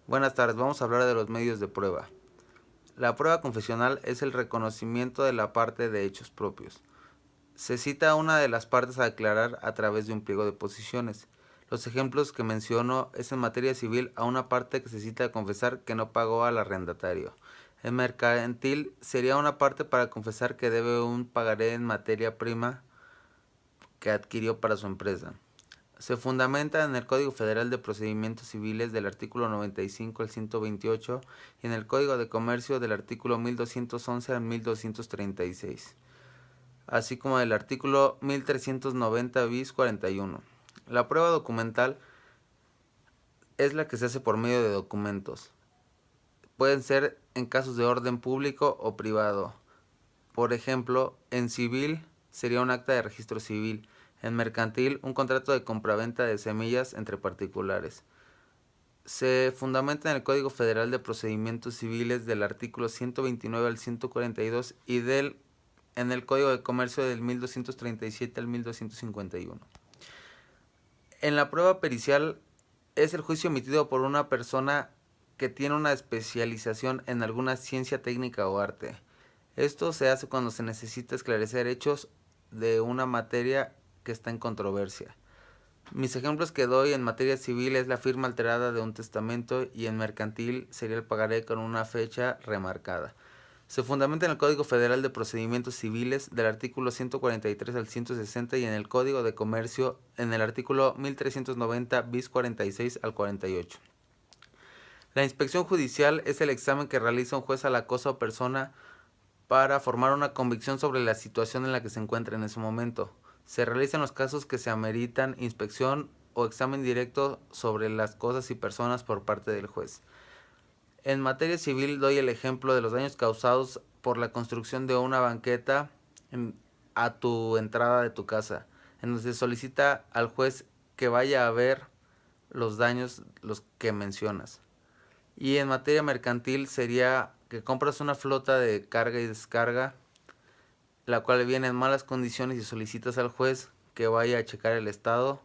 Buenas tardes, vamos a hablar de los medios de prueba. La prueba confesional es el reconocimiento de la parte de hechos propios. Se cita a una de las partes a declarar a través de un pliego de posiciones. Los ejemplos que menciono es en materia civil a una parte que se cita a confesar que no pagó al arrendatario. En mercantil sería una parte para confesar que debe un pagaré en materia prima que adquirió para su empresa. Se fundamenta en el Código Federal de Procedimientos Civiles del artículo 95 al 128 y en el Código de Comercio del artículo 1211 al 1236, así como del artículo 1390 bis 41. La prueba documental es la que se hace por medio de documentos. Pueden ser en casos de orden público o privado. Por ejemplo, en civil sería un acta de registro civil. En mercantil, un contrato de compraventa de semillas entre particulares. Se fundamenta en el Código Federal de Procedimientos Civiles del artículo 129 al 142 y en el Código de Comercio del 1237 al 1251. En la prueba pericial es el juicio emitido por una persona que tiene una especialización en alguna ciencia técnica o arte. Esto se hace cuando se necesita esclarecer hechos de una materia que está en controversia. Mis ejemplos que doy en materia civil es la firma alterada de un testamento y en mercantil sería el pagaré con una fecha remarcada. Se fundamenta en el Código Federal de Procedimientos Civiles del artículo 143 al 160 y en el Código de Comercio en el artículo 1390 bis 46 al 48. La inspección judicial es el examen que realiza un juez a la cosa o persona para formar una convicción sobre la situación en la que se encuentra en ese momento. Se realiza en los casos que se ameritan inspección o examen directo sobre las cosas y personas por parte del juez. En materia civil doy el ejemplo de los daños causados por la construcción de una banqueta a tu entrada de tu casa, en donde se solicita al juez que vaya a ver los daños los que mencionas. Y en materia mercantil sería que compras una flota de carga y descarga, la cual viene en malas condiciones y solicitas al juez que vaya a checar el estado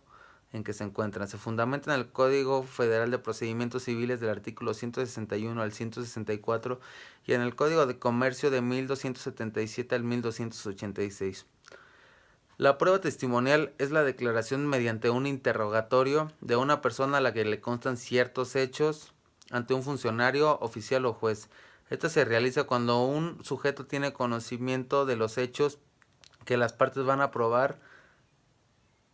en que se encuentran. Se fundamenta en el Código Federal de Procedimientos Civiles del artículo 161 al 164 y en el Código de Comercio de 1277 al 1286. La prueba testimonial es la declaración mediante un interrogatorio de una persona a la que le constan ciertos hechos ante un funcionario, oficial o juez. Esta se realiza cuando un sujeto tiene conocimiento de los hechos que las partes van a probar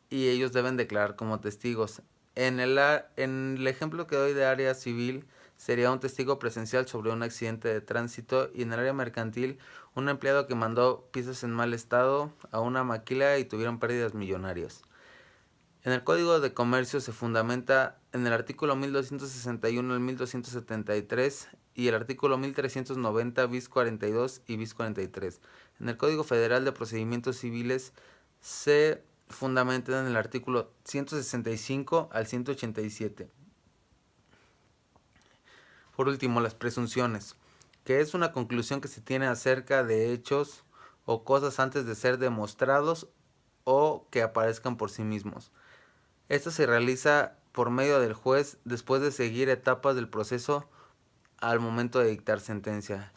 y ellos deben declarar como testigos. En el ejemplo que doy de área civil sería un testigo presencial sobre un accidente de tránsito y en el área mercantil un empleado que mandó piezas en mal estado a una maquila y tuvieron pérdidas millonarias. En el Código de Comercio se fundamenta en el artículo 1261 al 1273 y el artículo 1390 bis 42 y bis 43. En el Código Federal de Procedimientos Civiles se fundamenta en el artículo 165 al 187. Por último, las presunciones, que es una conclusión que se tiene acerca de hechos o cosas antes de ser demostrados o que aparezcan por sí mismos. Esto se realiza por medio del juez después de seguir etapas del proceso al momento de dictar sentencia.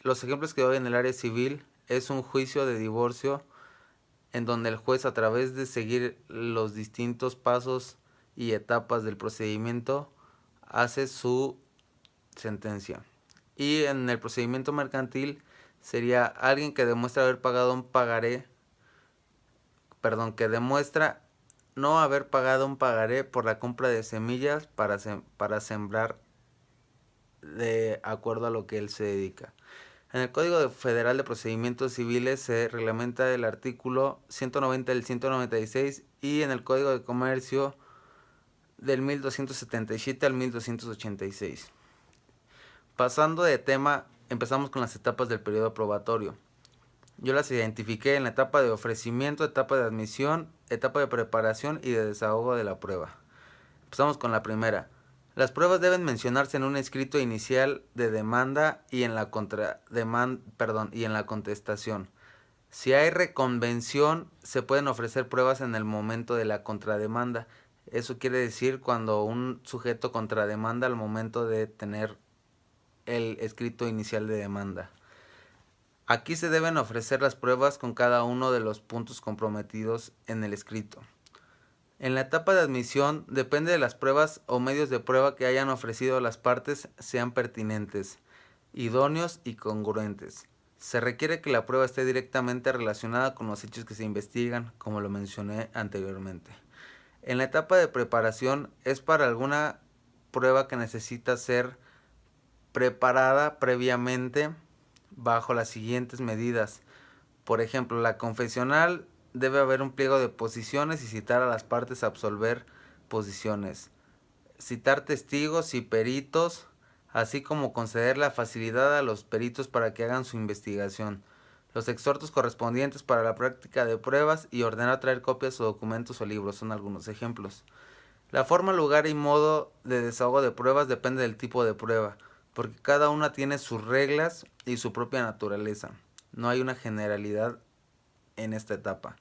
Los ejemplos que doy en el área civil es un juicio de divorcio en donde el juez, a través de seguir los distintos pasos y etapas del procedimiento, hace su sentencia. Y en el procedimiento mercantil sería alguien que demuestra haber pagado un pagaré, que demuestra no haber pagado un pagaré por la compra de semillas para sembrar de acuerdo a lo que él se dedica. En el Código Federal de Procedimientos Civiles se reglamenta el artículo 190 del 196 y en el Código de Comercio del 1277 al 1286. Pasando de tema, empezamos con las etapas del periodo probatorio. Yo las identifiqué en la etapa de ofrecimiento, etapa de admisión, etapa de preparación y de desahogo de la prueba. Empezamos con la primera. Las pruebas deben mencionarse en un escrito inicial de demanda y en la contestación. Si hay reconvención, se pueden ofrecer pruebas en el momento de la contrademanda. Eso quiere decir cuando un sujeto contrademanda al momento de tener el escrito inicial de demanda. Aquí se deben ofrecer las pruebas con cada uno de los puntos comprometidos en el escrito. En la etapa de admisión depende de las pruebas o medios de prueba que hayan ofrecido las partes sean pertinentes, idóneos y congruentes. Se requiere que la prueba esté directamente relacionada con los hechos que se investigan, como lo mencioné anteriormente. En la etapa de preparación es para alguna prueba que necesita ser preparada previamente bajo las siguientes medidas. Por ejemplo, la confesional debe haber un pliego de posiciones y citar a las partes a absolver posiciones. Citar testigos y peritos, así como conceder la facilidad a los peritos para que hagan su investigación. Los exhortos correspondientes para la práctica de pruebas y ordenar traer copias o documentos o libros son algunos ejemplos. La forma, lugar y modo de desahogo de pruebas depende del tipo de prueba, porque cada una tiene sus reglas y su propia naturaleza. No hay una generalidad en esta etapa.